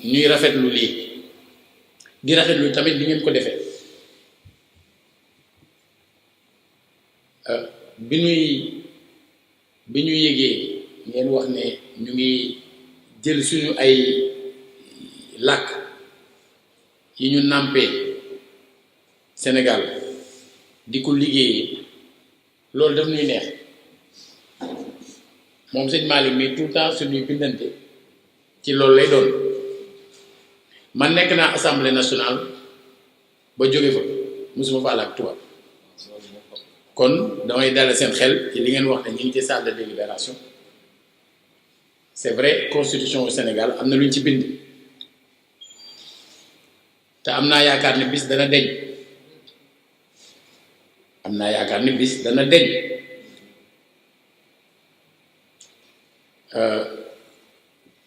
ñuy rafetlu lii di rafetlu tamit li ngeen ko defee bi ñu yégee ngeen wax ne ñu ngi jël suñu ay làkk yi ñu nàmpee Sénégal di ko liggéeyee loolu daf ñuy neex moom sëñ Malick mi tout le temps suñuy bindante ci loolu lay doon man nekk naa assemblée nationale ba jóge fa musuma fa làkk tubaab kon damay dalal seen xel ci li ngeen wax ne ñu ngi ci salle de délibération c'est vrai constitution au Sénégal am na lu ñu ci bind te am naa yaakaar ne bis dana deñ am naa yaakaar ne bis dana deñ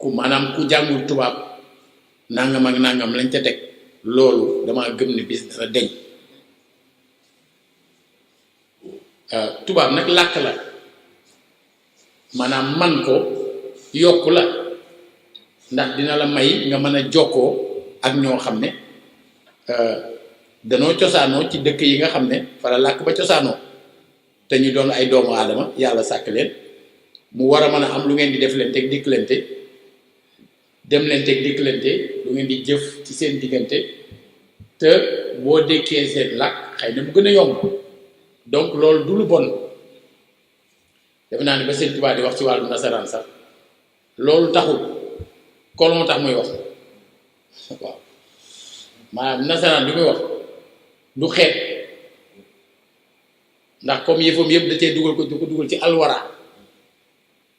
ku maanaam ku jàngul tubaab nangam ak nangam lañ ca teg loolu dama gëm ne bis dana deñ tubaab nag làkk la maanaam man ko yokku la ndax dina la may nga mën a jokkoo ak ñoo xam ne danoo cosaanoo ci dëkk yi nga xam ne fa la làkk ba cosaanoo te ñu doon ay doomu aadama yàlla sàkk leen mu war a mën a am lu ngeen di def leen teg dikkalante dem leen teg dikkalante lu ngeen di jëf ci seen diggante te boo dékkee seen làkk xëy na mu gën a yomb donc loolu du lu bon defe naa ne ba sëñ Tuubaa di wax ci wàllu nasaraan sax loolu taxul kolon tax muy wax waaw maanaam nasaraan bi muy wax du xeet ndax comme yëfam yëpp da cee dugal ko du ko dugal ci alwara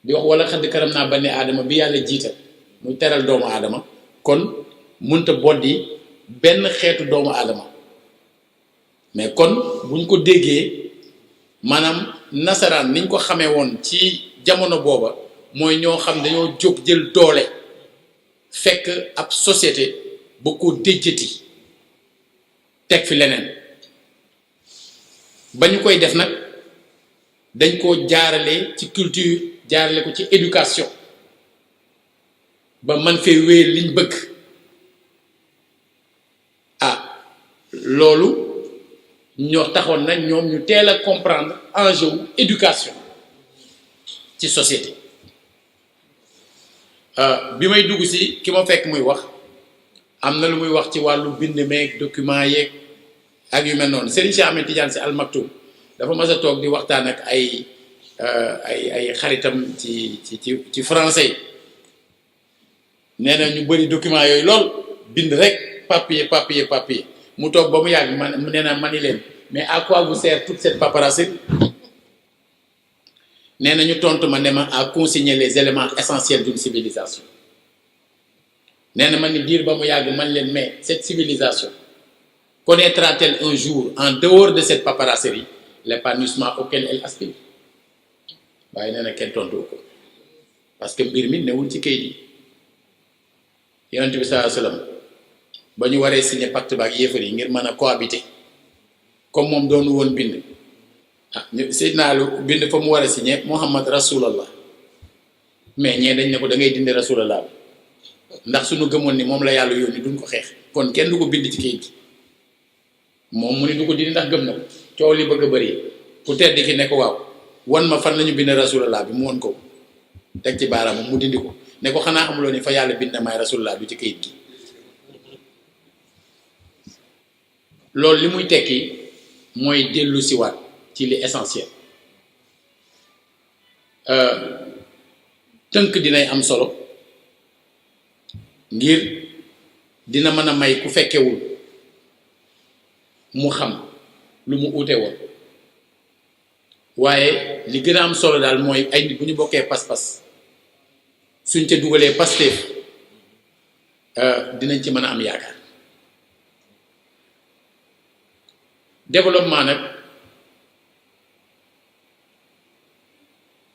di wax wala xadd karam naa bani aadama bi yàlla jiital muy teral doomu aadama kon mënta boddi benn xeetu doomu aadama mais kon buñ ko déggee maanaam nasaraan niñ ko xamee woon ci jamono booba mooy ñoo xam dañoo jóg jël doole fekk ab société ba ko déjjati teg fi leneen ba ñu koy def nag dañ ko jaarale ci culture jaarale ko ci éducation ba man fee wéer liñ bëgg ah loolu ñoo taxoon nag ñoom ñu teel a comprendre enjeu wu éducation ci société bi may dugg si ki ma fekk muy wax am na lu muy wax ci wàllu bind meeg document yeeg ak yu mel noonu Serigne Cheikh Ahmed Tidiane Sy Al Maktoum dafa mas a toog di waxtaan ak ay xaritam ci français yi nee na ñu bëri document yooyu lool bind rek papier mu toog ba mu yàgg man nee na mani leen mais à quoi vous sert toute cette paperasserie nee na ñu tontu ma ne ma à consigner les éléments essentiels d'une civilisation nee na ma ni diir ba mu yàgg man leen mais cette civilisation connaîtra-t-elle un jour en dehors de cette paperasserie l'épanouissement auquel elle aspire waaye nee na kenn tontu ko parce que mbir mi newul ci kayit yi yonent bi sallallahu alayhi wasallam ba ñu waree signé pacte ba ak yéefar yi ngir mën a cohabiter comme moom doonu woon bind ah Seydina Ali bind fa mu war a signé Muhammad Rasulallah mais ñee dañ ne ko da ngay dindi Rasulallah ndax suñu gëmoon ni moom la yàlla yónni duñ ko xeex kon kenn du ko bind ci kayit gi moom mu ni du ko dindi ndax gëm na ko coow li bëgg a bëri ku tedd ki ne ko waaw wan ma fan la ñu bind Rasulallah bi mu won ko teg ci baaraam mu dindi ko ne ko xanaa xamuloo ni fa yàlla bind na may Rasulallah du ci kayit gi loolu li muy tekki mooy dellu siwaat ci li essentiel tënk dinay am solo ngir dina mën a may ku fekkewul mu xam lu mu uute woon waaye li gën a am solo daal mooy ay nit bu ñu bokkee pas-pas suñ ca dugalee Pastef dinañ ci mën a am yaakaar développement nag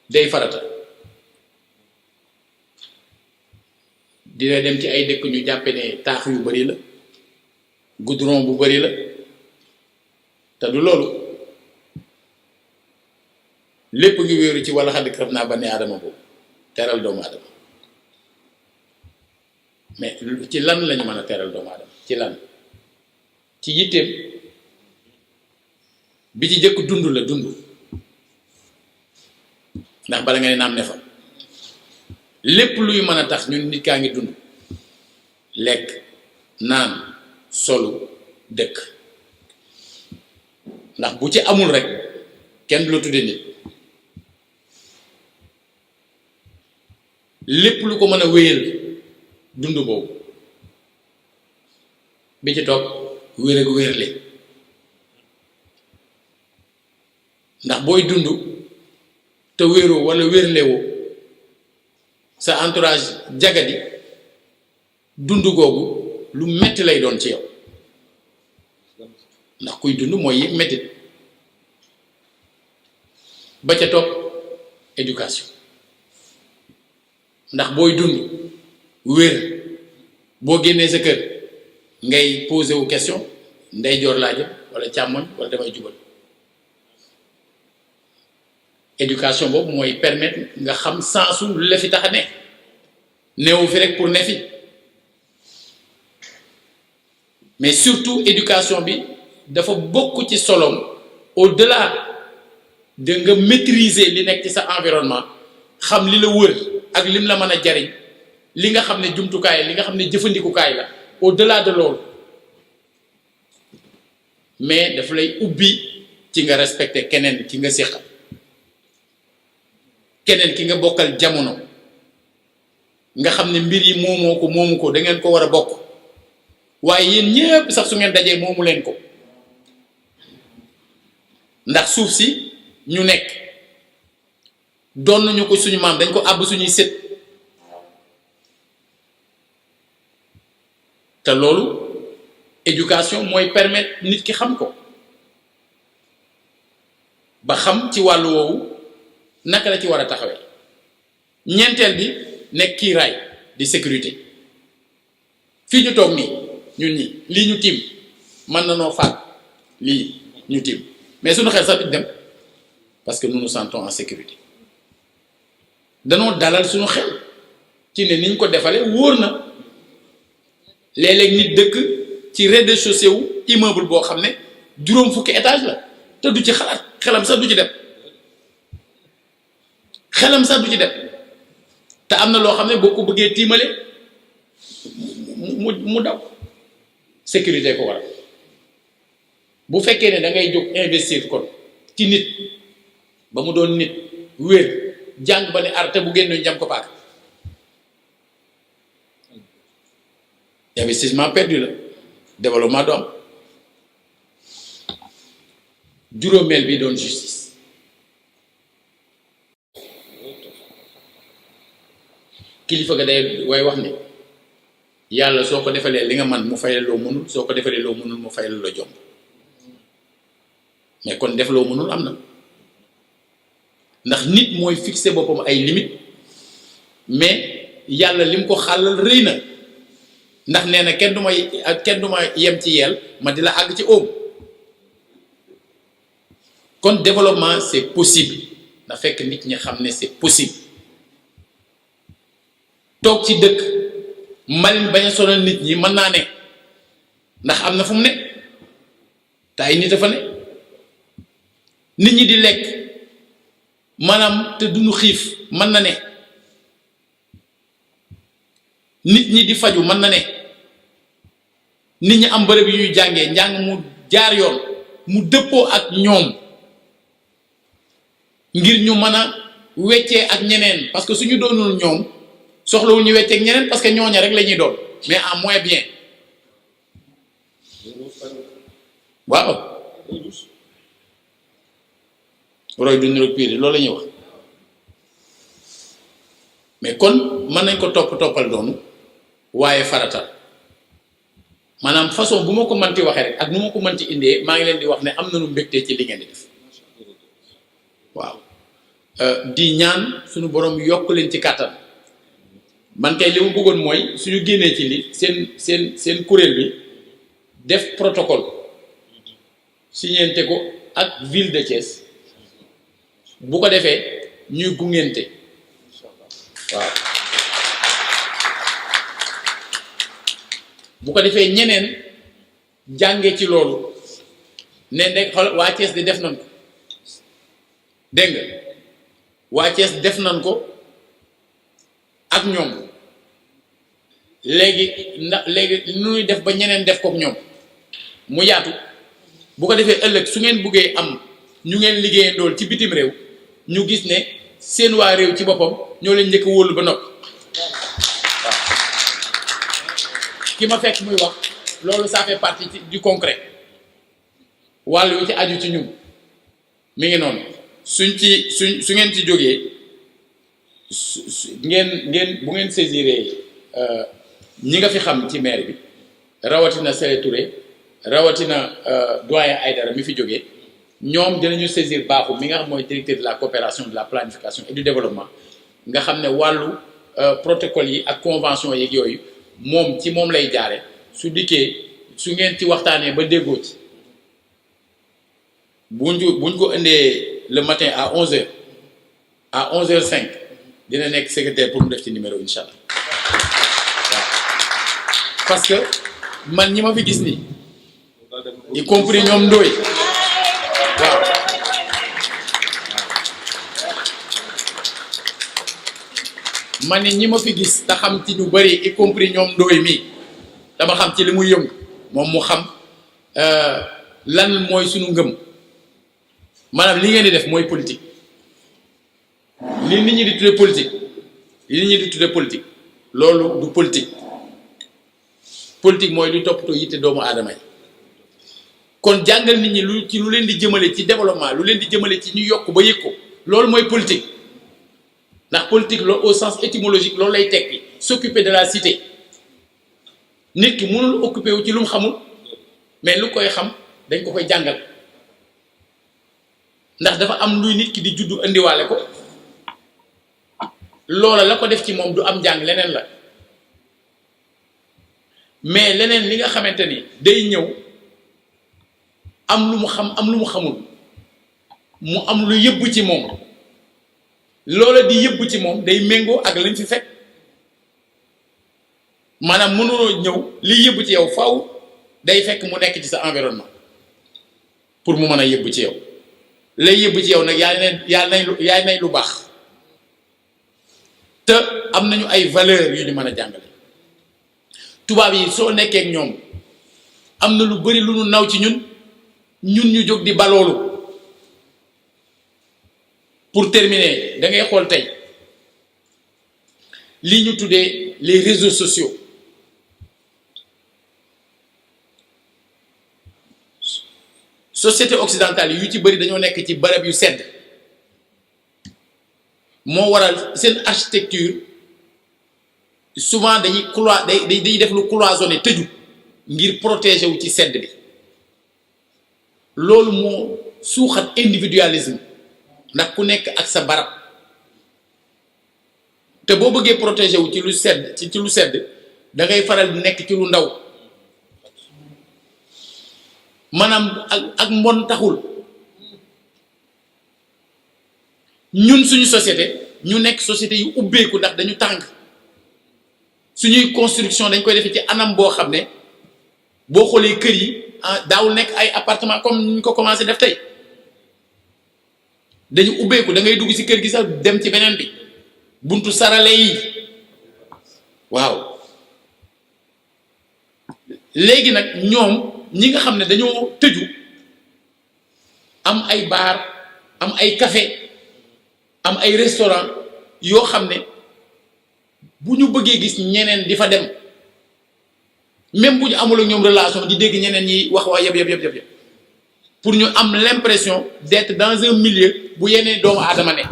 day farata dina dem ci ay dëkk ñu jàppe ne taax yu bari la goudron bu bari la te du loolu lépp ngi wéeru ci wala xadd karab naa bani aadama boobu teral doomu aadama mais ci lan lañu mën a teral doomu aadama ci lan ci yitteem bi ci jëkk dund la dund ndax bala nga ne naam ne fa lépp luy mën a tax ñun nit kaa ngi dund lekk naan solu dëkk ndax bu ci amul rek kenn du la tudde nit lépp lu ko mën a wéyal dund boobu bi ci topp wér ak wérle ndax booy dund te wéeroo walla wérlewoo sa entourage jagadi dund googu lu metti lay doon ci yow ndax kuy dund mooy yëg mettit ba ca topp éducation ndax booy dund wér boo génnee sa kër ngay posé wu question ndeyjoor laa jëm walla càmmoñ walla damay jubal éducation boobu mooy permettre nga xam sensu lu la fi tax a ne neewu fi rek pour ne fi mais surtout éducation bi dafa bokk ci solom au-delà de nga maîtriser li nekk ci sa environnement xam li la wër ak lim la mën a jariñ li nga xam ne jumtukaay li nga xam ne jëfandikukaay la au-delà de loolu mais daf lay ubbi ci nga respecter keneen ki nga séqal keneen ki nga bokkal jamono nga xam ne mbir yi moomu ko da ngeen ko war a bokk waaye yéen ñépp sax su ngeen dajee moomu leen ko ndax suuf si ñu nekk doon nañu ko suñu maam dañ ko àbb suñuy sët te loolu éducation mooy permettre nit ki xam ko ba xam ci wàllu woowu naka la ci war a taxawee ñeenteel bi nekk kiiraay di sécurité fii ñu toog nii ñun ñi lii ñu tiim mën na noo faat lii ñu tiim mais suñu xel sax duñ dem parce que nous nous sentons en sécurité danoo dalal suñu xel ci ne niñ ko defalee wóor na léeg-léeg nit dëkk ci rez-de-chaussée wu immeuble boo xam ne juróom fukki étage la te du ci xalaat xelam sax du ci dem te am na loo xam ne boo ko bëggee tiimale mu daw sécurité ko waral bu fekkee ne da ngay jóg investir kon ci nit ba mu doon nit wér jàng ba ne arte bu génn jam ko paaka investissement perdu la développement du am juróomeel bi doon justice kilifa ga day way wax ni yàlla soo ko defalee li nga man mu fay loo mënul soo ko defalee loo mënul mu fay la jomb mais kon def loo mënul am na ndax nit mooy fixer boppam ay limites mais yàlla lim ko xàllal rëy na ndax nee na kenn du ma yem ci yeel ma di la àgg ci oom kon développement c'est possible na fekk nit ñi xam ne c'est possible toog ci dëkk malin bañ a sonal nit ñi mën naa ne ndax am na fu mu ne te ay nit a fa ne nit ñi di lekk maanaam te duñu xiif mën na ne nit ñi di faju mën na ne nit ñi am bërëb yu ñuy jàngee njàng mu jaar yoon mu dëppoo ak ñoom ngir ñu mën a weccee ak ñeneen parce que suñu doonul ñoom soxlawul ñu weccee ak ñeneen parce que ñooña rek la ñuy doon mais en moins bien waaw roy du niroog piir loolu la ñuy wax mais kon mën nañ ko toppal doonu waaye faratal maanaam façon bu ma ko mënti waxee rek ak nu ma ko mënti indee maa ngi leen di wax ne am nañu mbégte ci li ngeen di def waaw di ñaan suñu borom yokk leen ci kàttan man kay li ma bëggoon mooy suñu génnee ci li seen kuréel bi def protocole signente ko ak ville de Thiès bu ko defee ñuy gungente waaw bu ko defee ñeneen jàngee ci loolu ne rek xool waa Thiès di def nañ ko dégg nga waa Thiès def nañ ko ak ñoom léegi nu ñuy def ba ñeneen def ko ak ñoom mu yaatu bu ko defee ëllëg su ngeen buggee am ñu ngeen liggéeyandool ci bitim réew ñu gis ne seen waa réew ci boppam ñoo leen njëkk a wóolu ba noppi waaw ki ma fekk muy wax loolu ça fait partie du concret wàll yu ci aju ci ñun mi ngi noonu su ngeen ci jógee ngeen bu ngeen saisiree ñi nga fi xam ci maire bi rawatina Sélé Touré rawatina doyen Aïdara mi fi jógee ñoom dinañu saisir baaxu mi nga xam mooy directeur de la coopération de la planification et du développement nga xam ne wàllu protocole yi ak convention yeeg yooyu moom lay jaare su dikkee su ngeen ci waxtaanee ba déggoo ci buñ ko indee le matin à 11h à 11h05 dina nekk secrétaire pour mu def ci numéro incha allah waaw parce que man ñi ma fi gis nii y compris ñoom Ndoye waaw man ni ñi ma fi gis te xam ci ñu bari y compris ñoom Ndoye mii dama xam ci li muy yëngu moom mu xam lan mooy suñu ngëm maanaam li ngeen di def mooy politique li nit ñi di tudde politique loolu du politique mooy lu toppatoo yitte doomu aadama yi kon jàngal nit ñi lu leen di jëmale ci développement lu leen di jëmale ci ñu yokk ba yëg ko loolu mooy politique ndax politique loolu au sens étymologique loolu lay tekki s'occuper de la cité nit ki mënul occuper wu ci lu mu xamul mais lu koy xam dañ ko koy jàngal ndax dafa am luy nit ki di juddu indiwaale ko loola la ko def ci moom du am njàng leneen la mais leneen li nga xamante ni day ñëw am lu mu xam am lu mu xamul mu am lu yëbb ci moom loola di yëbb ci moom day méngoo ak lañ fi fekk maanaam mënuloo ñëw li yëbb ci yow faaw day fekk mu nekk ci sa environnement pour mu mën a yëbb ci yow lay yëbb ci yow nag yaay nay lu baax te am nañu ay valeurs yu ñu mën a jàngale tubaab yi soo nekkee ak ñoom am na lu bari lu nu naw ci ñun ñu jóg di baloolu pour terminer da ngay xool tey li ñu tuddee les réseaux sociaux société occidentale yu ci bari dañoo nekk ci barab yu sedd moo waral seen architecture souvent dañuy def lu cloisonné tëju ngir protéger wu ci sedd bi loolu moo suuxat individualisme ndax ku nekk ak sa barab te boo bëggee protéger wu ci lu sedd ci lu sedd da ngay faral di nekk ci lu ndaw maanaam ak mbon taxul ñun suñu société ñu nekk société yu ubbeeku ndax dañu tàng suñuy construction dañ koy defee ci anam boo xam ne boo xoolee kër yi daawul nekk ay appartement comme ñu ko commencé def tey dañu ubbeeku da ngay dugg ci kër gi sax dem ci beneen bi buntu sarale yi waaw léegi nag ñoom ñi nga xam ne dañoo tëju am ay bar am ay café am ay restaurant yoo xam ne bu ñu bëggee gis ñeneen di fa dem même bu ñu amul ak ñoom relation di dégg ñeneen ñi wax waa yëpp pour ñu am l'impression d'être dans un milieu bu yeneen doomu aadama ne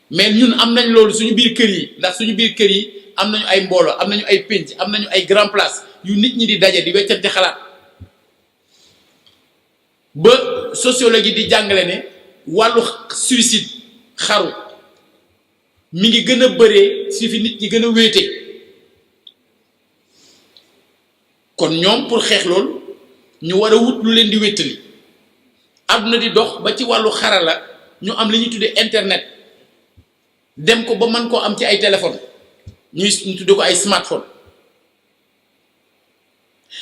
mais ñun am nañ loolu suñu biir kër yi ndax suñu biir kër yi am nañu ay mbooloo am nañu ay pénc am nañu ay grand place yu nit ñi di daje di weccante xalaat ba sociologue yi di jàngale ne wàllu suicide xaru mi ngi gën a bëree si fi nit ñi gën a wéete kon ñoom pour xeex loolu ñu war a wut lu leen di wéttali àdduna di dox ba ci wàllu xarala ñu am li ñuy tuddee internet dem ko ba mën koo am ci ay téléphone ñu tuddee ko ay smartphone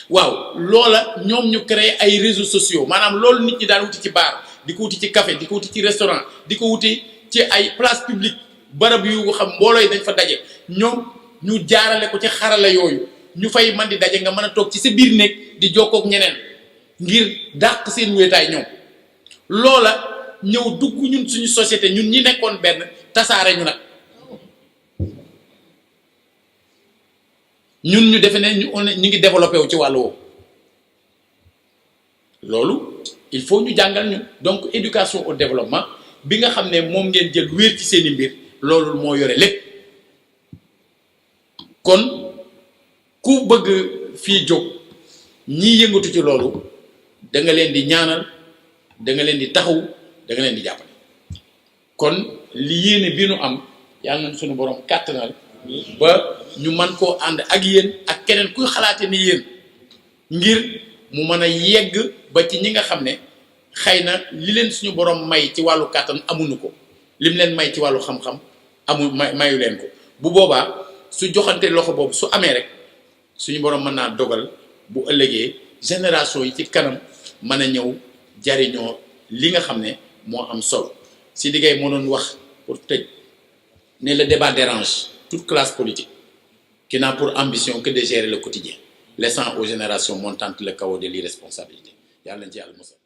waaw loola ñoom ñu créé ay réseaux sociaux maanaam loolu nit ñi daan wuti ci bar di ko wuti ci café di ko wuti ci restaurant di ko wuti ci ay place publique barab yu xam mbooloo yi dañ fa daje ñoom ñu jaarale ko ci xarala yooyu ñu fay man di daje nga mën a toog ci sa biir néeg di jokkook ñeneen ngir dàq seen wéetaay ñoom loola ñëw dugg ñun suñu société ñun ñi nekkoon benn tasaare ñu nag ñun ñu defe ne ñu ngi développé wu ci wàllu woowu loolu il faut ñu jàngal ñu donc éducation au développement bi nga xam ne moom ngeen jël wéer ci seeni mbir loolu moo yore lépp kon ku bëgg fii jóg ñii yëngatu ci loolu da nga leen di ñaanal da nga leen di taxaw da nga leen di jàppale kon li yéene bi nu am yàlla na suñu borom kàttanal ba ñu man koo ànd ak yéen ak keneen kuy xalaate ni yéen ngir mu mën a yegg ba ci ñi nga xam ne xëy na li leen suñu borom may ci wàllu kàttan amuñu ko lim leen may ci wàllu xam-xam mayu leen ko bu boobaa su joxante loxo boobu su amee rek suñu borom mën naa dogal bu ëllëgee génération yi ci kanam mën a ñëw jariñoo li nga xam ne moo am solo si liggéey moo doon wax pour tëj ne le débat dérange toute classe politique qui n'a pour ambition que de gérer le quotidien laissant aux générations montantes le chaos de l'irresponsabilité yàlla nañ ci yàlla musal